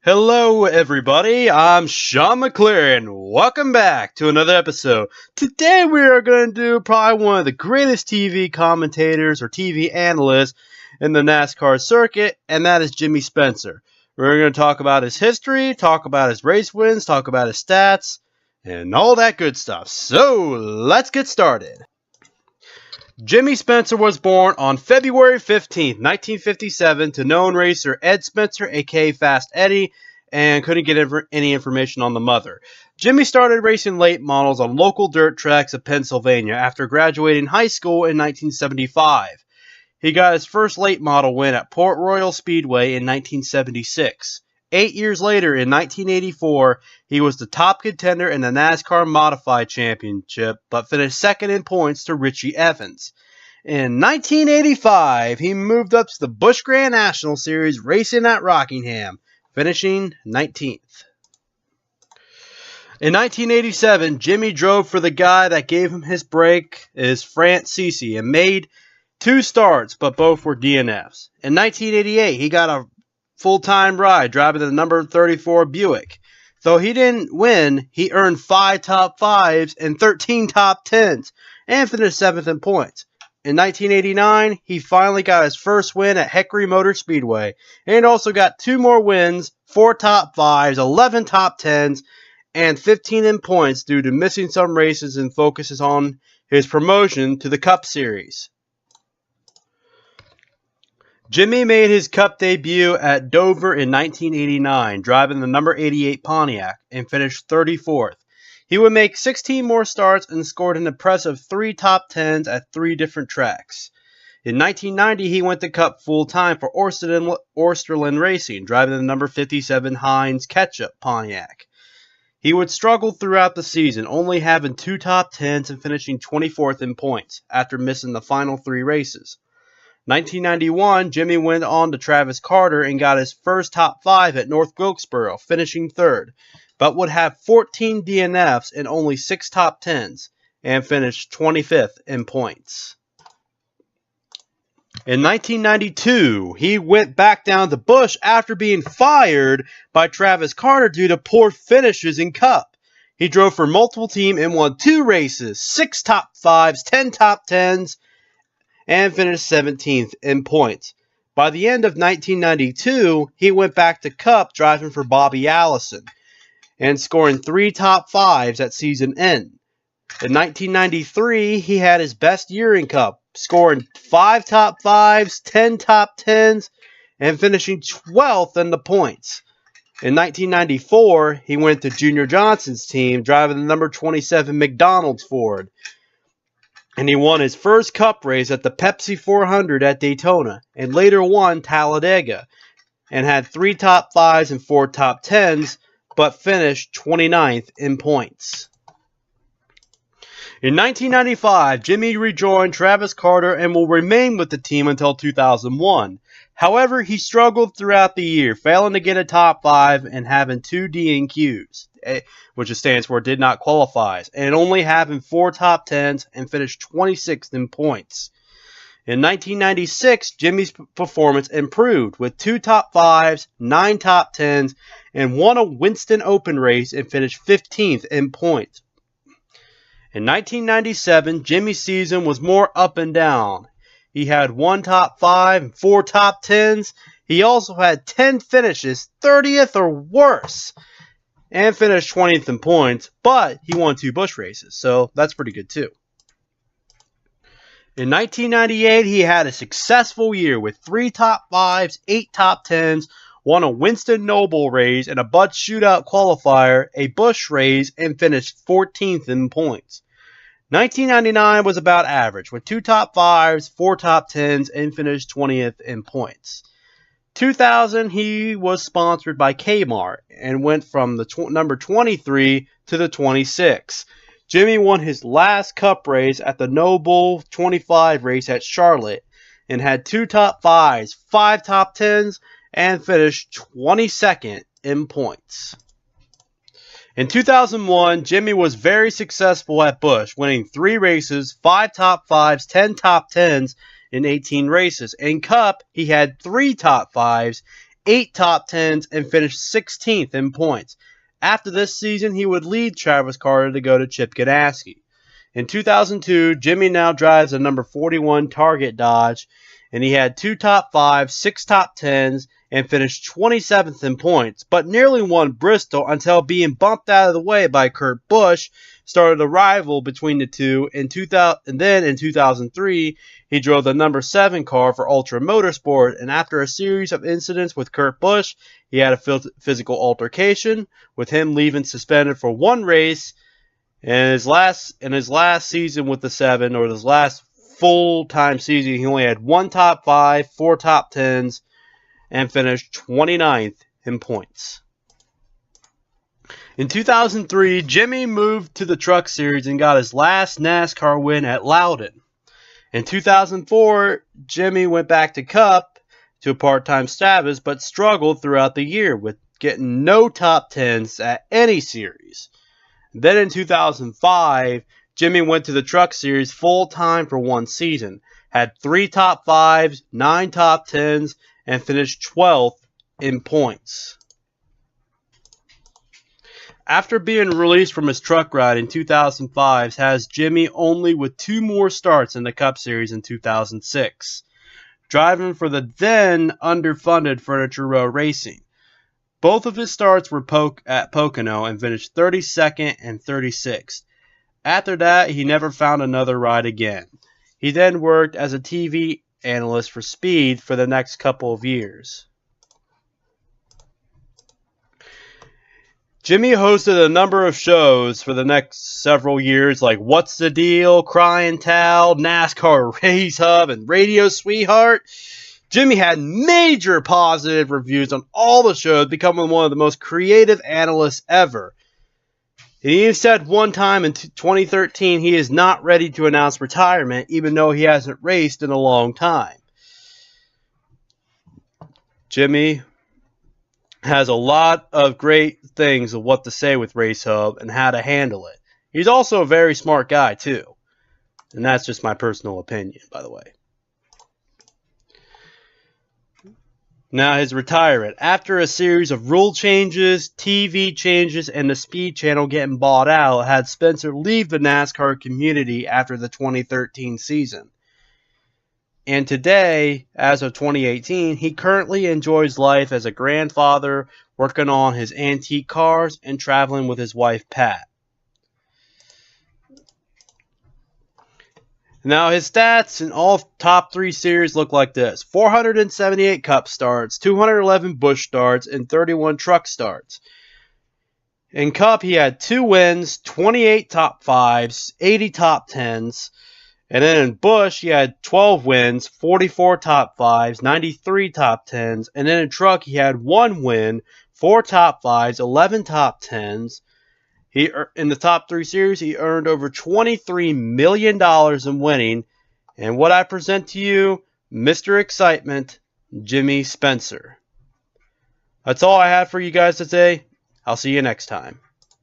Hello, everybody. I'm Sean McLaren. Welcome back to another episode. Today, we are going to do probably one of the greatest TV commentators or TV analysts in the NASCAR circuit, and that is Jimmy Spencer. We're going to talk about his history, talk about his race wins, talk about his stats, and all that good stuff. So, let's get started. Jimmy Spencer was born on February 15th, 1957 to known racer Ed Spencer, aka Fast Eddie, and couldn't get any information on the mother. Jimmy started racing late models on local dirt tracks of Pennsylvania after graduating high school in 1975. He got his first late model win at Port Royal Speedway in 1976. 8 years later, in 1984, he was the top contender in the NASCAR Modified Championship, but finished second in points to Richie Evans. In 1985, he moved up to the Busch Grand National Series, racing at Rockingham, finishing 19th. In 1987, Jimmy drove for the guy that gave him his break, Frank Ceci, and made 2 starts, but both were DNFs. In 1988, he got a full-time ride driving the number 34 Buick. Though he didn't win, he earned 5 top 5s and 13 top 10s and finished 7th in points. In 1989, he finally got his first win at Hickory Motor Speedway and also got 2 more wins, 4 top 5s, 11 top 10s, and 15 in points due to missing some races and focuses on his promotion to the Cup Series. Jimmy made his Cup debut at Dover in 1989, driving the number 88 Pontiac, and finished 34th. He would make 16 more starts and scored an impressive 3 top 10s at 3 different tracks. In 1990, he went to Cup full-time for Orsterland Racing, driving the number 57 Heinz Ketchup Pontiac. He would struggle throughout the season, only having 2 top 10s and finishing 24th in points, after missing the final 3 races. 1991, Jimmy went on to Travis Carter and got his first top 5 at North Wilkesboro, finishing 3rd, but would have 14 DNFs and only 6 top 10s, and finished 25th in points. In 1992, he went back down to Busch after being fired by Travis Carter due to poor finishes in Cup. He drove for multiple teams and won 2 races, 6 top 5s, 10 top 10s, and finished 17th in points. By the end of 1992, he went back to Cup driving for Bobby Allison and scoring 3 top 5s at season end. In 1993, he had his best year in Cup, scoring 5 top 5s, 10 top 10s, and finishing 12th in the points. In 1994, he went to Junior Johnson's team, driving the number 27 McDonald's Ford, and he won his first Cup race at the Pepsi 400 at Daytona, and later won Talladega, and had 3 top 5s and 4 top 10s, but finished 29th in points. In 1995, Jimmy rejoined Travis Carter and will remain with the team until 2001. However, he struggled throughout the year, failing to get a top 5 and having 2 DNQs, which stands for did not qualify, and only having 4 top 10s and finished 26th in points. In 1996, Jimmy's performance improved with 2 top 5s, 9 top 10s, and won a Winston Open race and finished 15th in points. In 1997, Jimmy's season was more up and down. He had 1 top 5 and 4 top 10s. He also had 10 finishes, 30th or worse, and finished 20th in points, but he won 2 Busch races, so that's pretty good too. In 1998, he had a successful year with 3 top 5s, 8 top 10s, won a Winston Noble race and a Bud Shootout qualifier, a Busch race, and finished 14th in points. 1999 was about average, with 2 top 5s, 4 top 10s, and finished 20th in points. 2000, he was sponsored by Kmart and went from the number 23 to the 26. Jimmy won his last Cup race at the Noble 25 race at Charlotte and had 2 top 5s, 5 top 10s, and finished 22nd in points. In 2001, Jimmy was very successful at Busch, winning 3 races, 5 top 5s, 10 top 10s in 18 races. In Cup, he had 3 top 5s, 8 top 10s, and finished 16th in points. After this season, he would lead Travis Carter to go to Chip Ganassi. In 2002, Jimmy now drives a number 41 Target Dodge, and he had 2 top 5s, 6 top 10s, and finished 27th in points, but nearly won Bristol until being bumped out of the way by Kurt Busch started a rival between the two. And then in 2003, he drove the number 7 car for Ultra Motorsport, and after a series of incidents with Kurt Busch, he had a physical altercation, with him leaving suspended for 1 race. In his last season with the 7, or his last full-time season, he only had 1 top 5, 4 top 10s, and finished 29th in points. In 2003, Jimmy moved to the Truck Series and got his last NASCAR win at Loudon. In 2004, Jimmy went back to Cup to a part-time status, but struggled throughout the year with getting no top 10s at any series. Then in 2005, Jimmy went to the Truck Series full-time for 1 season, had 3 top 5s, 9 top 10s, and finished 12th in points. After being released from his truck ride in 2005, has Jimmy only with 2 more starts in the Cup Series in 2006, driving for the then underfunded Furniture Row Racing. Both of his starts were at Pocono and finished 32nd and 36th. After that, he never found another ride again. He then worked as a TV analyst for Speed for the next couple of years. Jimmy hosted a number of shows for the next several years, like What's the Deal, Crying Towel, NASCAR Race Hub, and Radio Sweetheart. Jimmy had major positive reviews on all the shows, becoming one of the most creative analysts ever. He even said one time in 2013 he is not ready to announce retirement, even though he hasn't raced in a long time. Jimmy has a lot of great things of what to say with Race Hub and how to handle it. He's also a very smart guy, too. And that's just my personal opinion, by the way. Now, his retirement. After a series of rule changes, TV changes, and the Speed Channel getting bought out, had Spencer leave the NASCAR community after the 2013 season. And today, as of 2018, he currently enjoys life as a grandfather, working on his antique cars, and traveling with his wife, Pat. Now, his stats in all top 3 series look like this. 478 Cup starts, 211 Busch starts, and 31 Truck starts. In Cup, he had 2 wins, 28 top 5s, 80 top 10s. And then in Busch, he had 12 wins, 44 top 5s, 93 top 10s. And then in Truck, he had 1 win, 4 top 5s, 11 top 10s. In the top 3 series, he earned over $23 million in winning. And what I present to you, Mr. Excitement, Jimmy Spencer. That's all I have for you guys today. I'll see you next time.